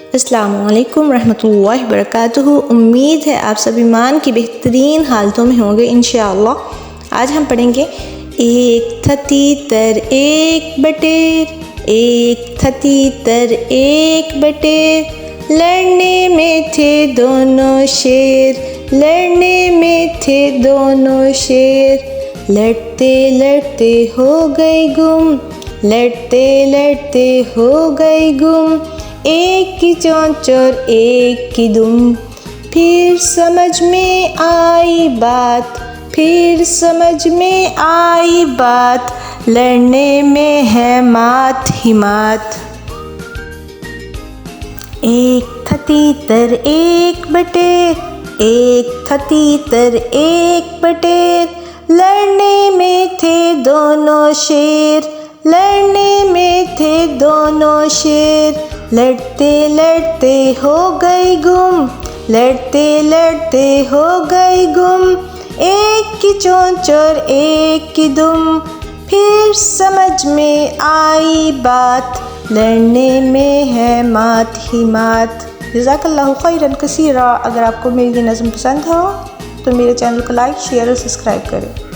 अस्सलामुअलैकुम रहमतुल्लाहि वबरकातुहू। उम्मीद है आप सब ईमान की बेहतरीन हालतों में होंगे इंशाअल्लाह। आज हम पढ़ेंगे एक था तीतर एक बटेर, एक था तीतर एक बटेर, लड़ने में थे दोनों शेर, लड़ने में थे दोनों शेर, लड़ते लड़ते हो गए गुम, लड़ते लड़ते हो गए गुम, एक की चोंच और एक की दुम। फिर समझ में आई बात, फिर समझ में आई बात, लड़ने में है मात ही मात। एक था तीतर एक बटेर, एक था तीतर एक बटेर, लड़ने में थे दोनों शेर, लड़ने में थे दोनों शेर, लड़ते लड़ते हो गए गुम, लड़ते लड़ते हो गए गुम, एक की चोंच और एक की दुम। फिर समझ में आई बात, लड़ने में है मात ही मात। जज़ाकल्लाहु खैरन कसीरा। अगर आपको मेरी ये नज़्म पसंद हो तो मेरे चैनल को लाइक, शेयर और सब्सक्राइब करें।